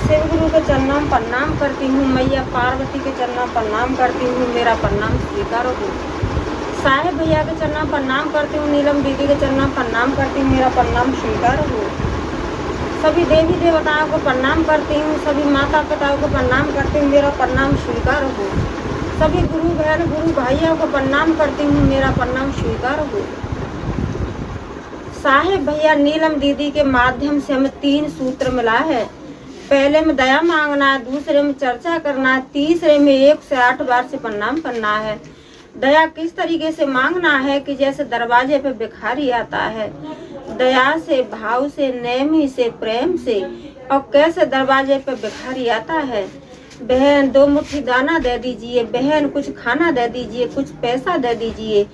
शिव गुरु के चरणों में प्रणाम करती हूँ। मैया पार्वती के चरणों में प्रणाम करती हूँ। मेरा प्रणाम स्वीकार हो। साहेब भैया के चरणों में प्रणाम करती हूँ। नीलम दीदी के चरणों में प्रणाम करती हूँ। मेरा प्रणाम स्वीकार हो। सभी देवी देवताओं को प्रणाम करती हूँ। सभी माता पिताओं को प्रणाम करती हूँ। मेरा प्रणाम स्वीकार हो। सभी गुरु बहन गुरु भाइयों को प्रणाम करती हूँ। मेरा प्रणाम स्वीकार हो। साहेब भैया नीलम दीदी के माध्यम से हमें 3 सूत्र मिला है। पहले में दया मांगना है, दूसरे में चर्चा करना है, तीसरे में 1 से 8 बार से प्रणाम करना है। दया किस तरीके से मांगना है कि जैसे दरवाजे पे भिखारी आता है, दया से, भाव से, नेमी से, प्रेम से। और कैसे दरवाजे पे भिखारी आता है, बहन 2 मुट्ठी दाना दे दीजिए, बहन कुछ खाना दे दीजिए, कुछ पैसा दे दीजिए।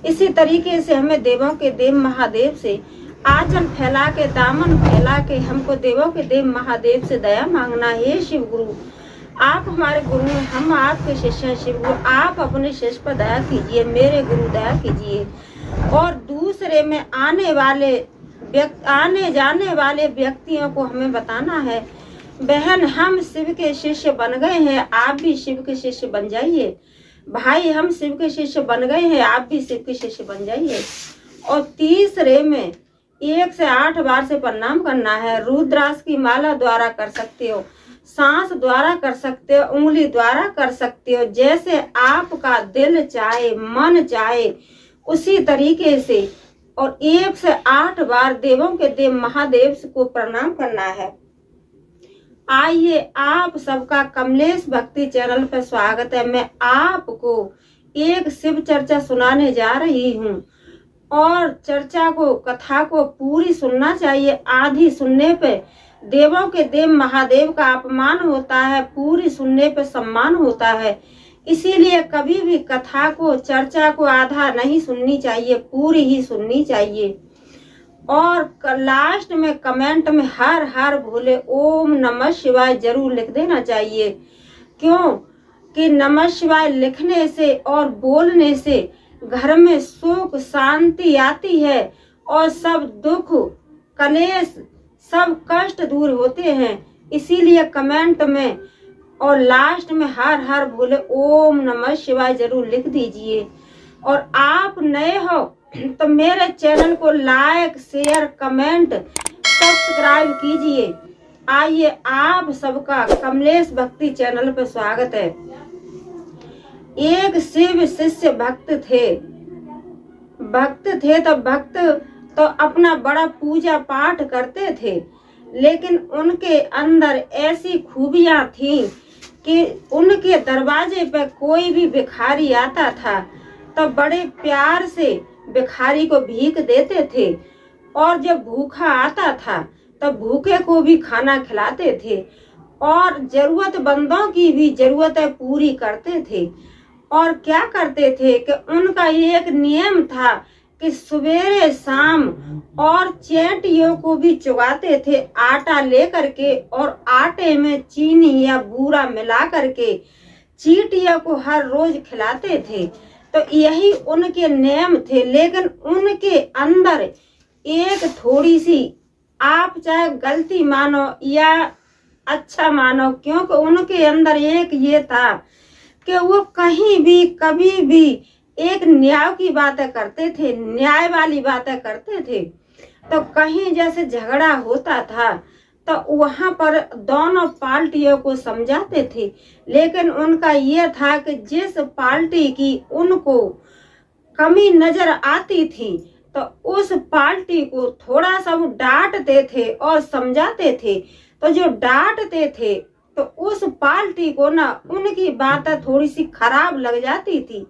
इसी तरीके से हमें देवों के देव महादेव से आंचल फैला के, दामन फैला के हमको देवों के देव महादेव से दया मांगना है। शिव गुरु आप हमारे गुरु हैं, हम आपके शिष्य हैं। शिव गुरु आप अपने शिष्य पर दया कीजिए, मेरे गुरु दया कीजिए। और दूसरे में आने जाने वाले व्यक्तियों को हमें बताना है, बहन हम शिव के शिष्य बन गए हैं, आप भी शिव के शिष्य बन जाइए। भाई हम शिव के शिष्य बन गए हैं, आप भी शिव के शिष्य बन जाइए। और तीसरे में 1 से 8 बार से प्रणाम करना है। रुद्राक्ष की माला द्वारा कर सकते हो, सांस द्वारा कर सकते हो, उंगली द्वारा कर सकते हो, जैसे आपका दिल चाहे, मन चाहे उसी तरीके से। और 1 से 8 बार देवों के देव महादेव को प्रणाम करना है। आइए आप सबका कमलेश भक्ति चैनल पर स्वागत है। मैं आपको एक शिव चर्चा सुनाने जा रही हूँ और चर्चा को, कथा को पूरी सुनना चाहिए। आधी सुनने पे देवों के देव महादेव का अपमान होता है, पूरी सुनने पे सम्मान होता है। इसीलिए कभी भी कथा को, चर्चा को आधा नहीं सुननी चाहिए, पूरी ही सुननी चाहिए। और लास्ट में कमेंट में हर हर भोले ओम नमः शिवाय जरूर लिख देना चाहिए। क्यों कि नमः शिवाय लिखने से और बोलने से घर में सुख शांति आती है और सब दुख कलेश सब कष्ट दूर होते हैं। इसीलिए कमेंट में और लास्ट में हर हर भोले ओम नमः शिवाय जरूर लिख दीजिए। और आप नए हो तो मेरे चैनल को लाइक, शेयर, कमेंट, सब्सक्राइब कीजिए। आइए आप सबका कमलेश भक्ति चैनल पर स्वागत है। एक शिव शिष्य भक्त थे तो भक्त तो अपना बड़ा पूजा पाठ करते थे, लेकिन उनके अंदर ऐसी खूबियां थी कि उनके दरवाजे पर कोई भी भिखारी आता था तो बड़े प्यार से भिखारी को भीख देते थे। और जब भूखा आता था तो भूखे को भी खाना खिलाते थे और जरूरतमंदों की भी जरूरतें पूरी करते थे। और क्या करते थे कि उनका ये एक नियम था कि सवेरे शाम और चेंटियों को भी चुगाते थे आटा लेकर के, और आटे में चीनी या बूरा मिला करके चींटियों को हर रोज खिलाते थे। तो यही उनके नियम थे। लेकिन उनके अंदर एक थोड़ी सी, आप चाहे गलती मानो या अच्छा मानो, क्योंकि उनके अंदर एक ये था कि वो कहीं भी कभी भी एक न्याय की बातें करते थे, न्याय वाली बातें करते थे। तो कहीं जैसे झगड़ा होता था तो वहां पर दोनों पार्टियों को समझाते थे। लेकिन उनका ये था कि जिस पार्टी की उनको कमी नजर आती थी तो उस पार्टी को थोड़ा सा वो डांटते थे और समझाते थे। तो जो डांटते थे तो उस पार्टी को ना उनकी बातें थोड़ी सी खराब लग जाती थी।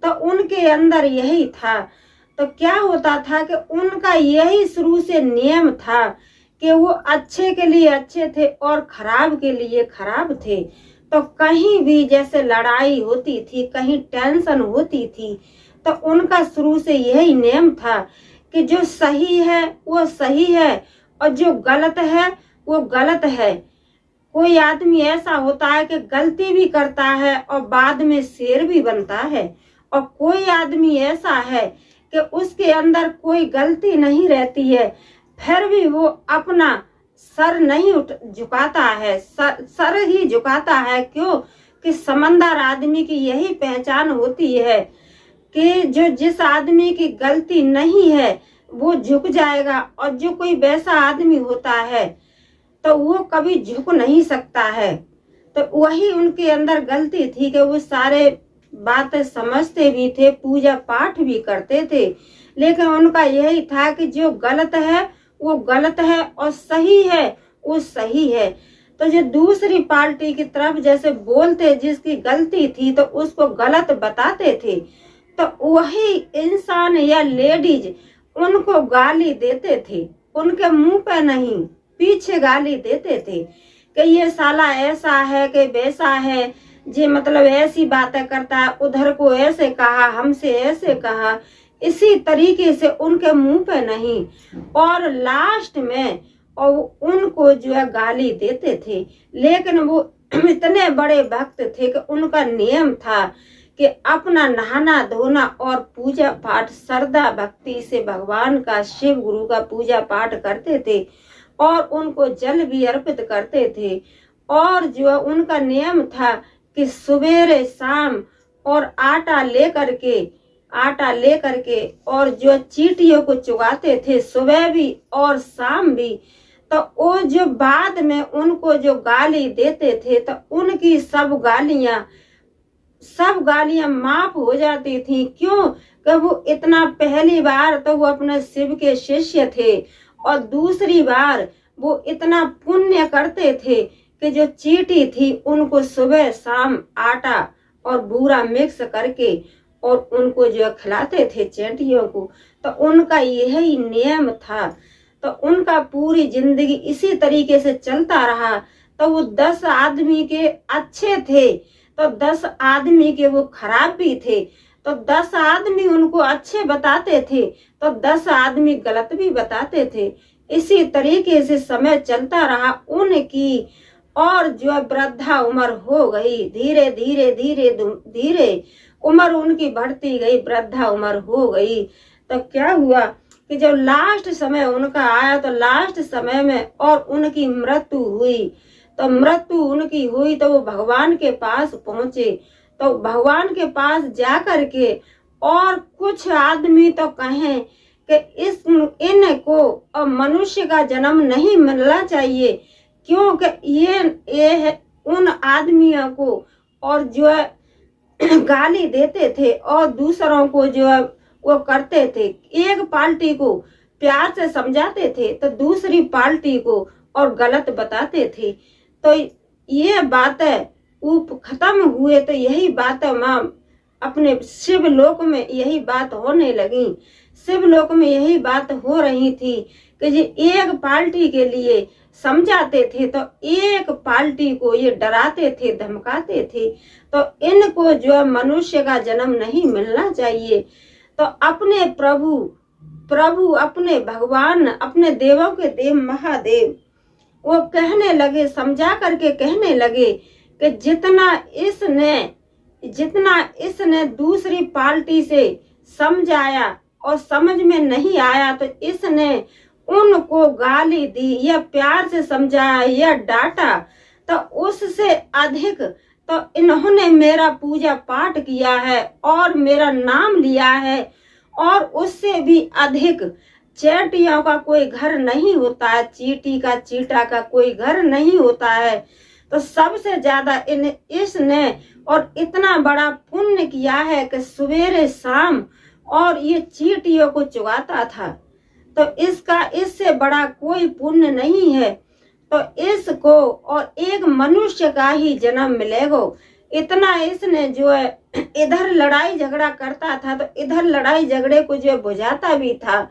तो उनके अंदर यही था। तो क्या होता था कि उनका यही शुरू से नियम था कि वो अच्छे के लिए अच्छे थे और खराब के लिए खराब थे। तो कहीं भी जैसे लड़ाई होती थी, कहीं टेंशन होती थी, तो उनका शुरू से यही नियम था कि जो सही है वो सही है और जो गलत है वो गलत है। कोई आदमी ऐसा होता है कि गलती भी करता है और बाद में शेर भी बनता है, और कोई आदमी ऐसा है कि उसके अंदर कोई गलती नहीं रहती है, फिर भी वो अपना सर नहीं झुकाता है, सर ही झुकाता है। क्यों कि समझदार आदमी की यही पहचान होती है कि जो जिस आदमी की गलती नहीं है वो झुक जाएगा, और जो कोई वैसा आदमी होता है तो वो कभी झुक नहीं सकता है। तो वही उनके अंदर गलती थी कि वो सारे बातें समझते भी थे, पूजा पाठ भी करते थे, लेकिन उनका यही था कि जो गलत है वो गलत है और सही है वो सही है। तो जो दूसरी पार्टी की तरफ जैसे बोलते, जिसकी गलती थी तो उसको गलत बताते थे, तो वही इंसान या लेडीज उनको गाली देते थे, उनके मुंह पे नहीं पीछे गाली देते थे कि ये साला ऐसा है कि वैसा है, जे मतलब ऐसी बातें करता है, उधर को ऐसे कहा, हमसे ऐसे कहा, इसी तरीके से उनके मुंह पे नहीं, और लास्ट में और उनको जो है गाली देते थे। लेकिन वो इतने बड़े भक्त थे कि उनका नियम था कि अपना नहाना धोना और पूजा पाठ श्रद्धा भक्ति से भगवान का, शिव गुरु का पूजा पाठ करते थे और उनको जल भी अर्पित करते थे। और जो उनका नियम था कि सवेरे शाम और आटा लेकर के और जो चींटियों को चुगाते थे सुबह भी और शाम भी। तो वो जो बाद में उनको जो गाली देते थे तो उनकी सब गालियां माफ हो जाती थी। क्यों कि वो इतना पहली बार तो वो अपने शिव के शिष्य थे और दूसरी बार वो इतना पुण्य करते थे कि जो चींटी थी उनको सुबह शाम आटा और बूरा मिक्स करके और उनको जो खिलाते थे चींटियों को। तो उनका यही नियम था। तो उनका पूरी जिंदगी इसी तरीके से चलता रहा। तो वो 10 आदमी के अच्छे थे तो 10 आदमी के वो खराब भी थे। तो 10 आदमी उनको अच्छे बताते थे तो 10 आदमी गलत भी बताते थे। इसी तरीके से समय चलता रहा उनकी। और जो वृद्धा उम्र हो गई, धीरे धीरे उम्र उनकी बढ़ती गई, वृद्धा उम्र हो गई। तो क्या हुआ कि जब लास्ट समय उनका आया तो लास्ट समय में और उनकी मृत्यु हुई। तो मृत्यु उनकी हुई तो वो भगवान के पास पहुंचे। तो भगवान के पास जाकर के और कुछ आदमी तो कहें कि इनको मनुष्य का जन्म नहीं मिलना चाहिए, क्योंकि ये है उन आदमियों को और जो गाली देते थे और दूसरों को जो वो करते थे। एक पार्टी को प्यार से समझाते थे तो दूसरी पार्टी को और गलत बताते थे। तो ये बातें खत्म हुए। तो यही बातें माँ अपने शिवलोक में यही बात होने लगी। शिवलोक में यही बात हो रही थी कि ये एक पार्टी के लिए समझाते थे तो एक पार्टी को ये डराते थे, धमकाते थे। तो इनको जो मनुष्य का जन्म नहीं मिलना चाहिए। तो अपने प्रभु अपने भगवान, अपने देवों के देव महादेव वो कहने लगे, समझा करके कहने लगे कि जितना इसने दूसरी पार्टी से समझाया और समझ में नहीं आया तो इसने उनको गाली दी या प्यार से समझाया या डांटा, तो उससे अधिक तो इन्होंने मेरा पूजा पाठ किया है और मेरा नाम लिया है। और उससे भी अधिक चींटियों का कोई घर नहीं होता है, चींटी का चींटा का कोई घर नहीं होता है। तो सबसे ज्यादा इसने और इतना बड़ा पुण्य किया है कि सवेरे शाम और ये चींटियों को चुगाता था। तो इससे बड़ा कोई पुण्य नहीं है। तो इसको और एक मनुष्य का ही जन्म मिलेगा। इतना इसने जो है इधर लड़ाई झगड़ा करता था तो इधर लड़ाई झगड़े को जो बुझाता भी था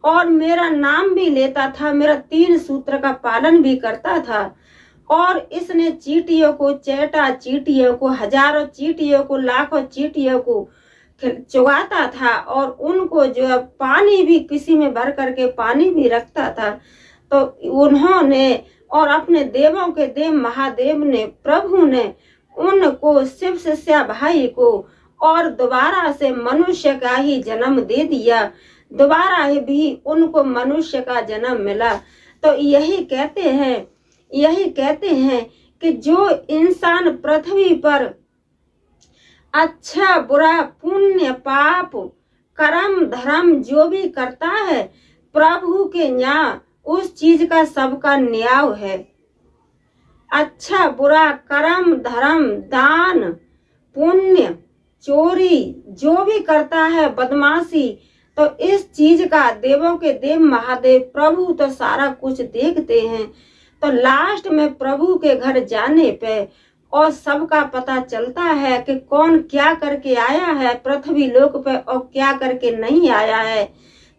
और मेरा नाम भी लेता था, मेरा 3 सूत्र का पालन भी करता था। और इसने चींटियों को चेटा, चींटियों को हजारों चींटियों को लाखों चींटियों को चुगाता था और उनको जो है पानी भी किसी में भर करके पानी भी रखता था। तो उन्होंने और अपने देवों के देव महादेव ने, प्रभु ने उनको, शिव शिष्या भाई को और दोबारा से मनुष्य का ही जन्म दे दिया। दोबारा भी उनको मनुष्य का जन्म मिला। तो यही कहते हैं कि जो इंसान पृथ्वी पर अच्छा बुरा पुण्य पाप कर्म धर्म जो भी करता है, प्रभु के न्याय उस चीज का सबका न्याय है। अच्छा बुरा कर्म धर्म दान पुण्य चोरी जो भी करता है, बदमाशी, तो इस चीज का देवों के देव महादेव प्रभु तो सारा कुछ देखते हैं। तो लास्ट में प्रभु के घर जाने पे और सबका पता चलता है कि कौन क्या करके आया है पृथ्वी लोक पे और क्या करके नहीं आया है।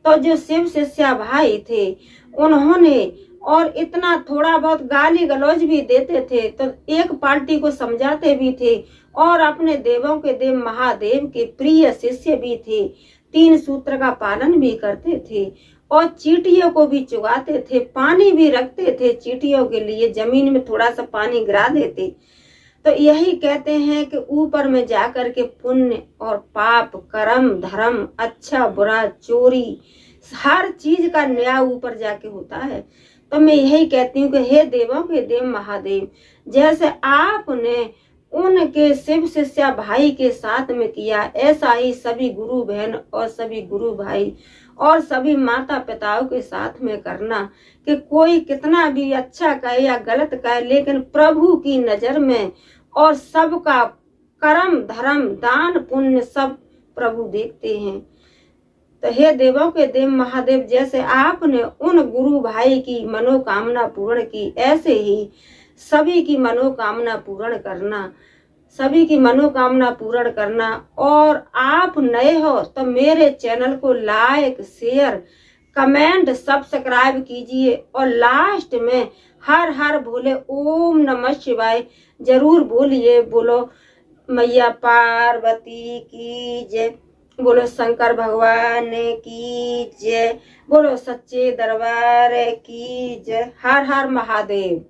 तो जो शिव शिष्या भाई थे उन्होंने और इतना थोड़ा बहुत गाली गलौज भी देते थे, तो एक पार्टी को समझाते भी थे और अपने देवों के देव महादेव के प्रिय शिष्य भी थे। 3 सूत्र का पालन भी करते थे और चींटियों को भी चुगाते थे, पानी भी रखते थे चींटियों के लिए, जमीन में थोड़ा सा पानी गिरा देते। तो यही कहते हैं कि ऊपर में जाकर के पुण्य और पाप कर्म धर्म अच्छा बुरा चोरी हर चीज का न्याय ऊपर जाके होता है। तो मैं यही कहती हूँ कि हे देवों के देव महादेव, जैसे आपने उनके शिव शिष्या भाई के साथ में किया, ऐसा ही सभी गुरु बहन और सभी गुरु भाई और सभी माता पिताओं के साथ में करना। कि कोई कितना भी अच्छा कहे या गलत कहे, लेकिन प्रभु की नजर में और सबका कर्म धर्म दान पुण्य सब प्रभु देखते हैं। तो हे देवों के देव महादेव, जैसे आपने उन गुरु भाई की मनोकामना पूर्ण की, ऐसे ही सभी की मनोकामना पूर्ण करना, सभी की मनोकामना पूर्ण करना। और आप नए हो तो मेरे चैनल को लाइक शेयर कमेंट सब्सक्राइब कीजिए और लास्ट में हर हर भोले ओम नमः शिवाय जरूर बोलिए। बोलो मैया पार्वती की जय, बोलो शंकर भगवान की जय, बोलो सच्चे दरबार की जय। हर हर महादेव।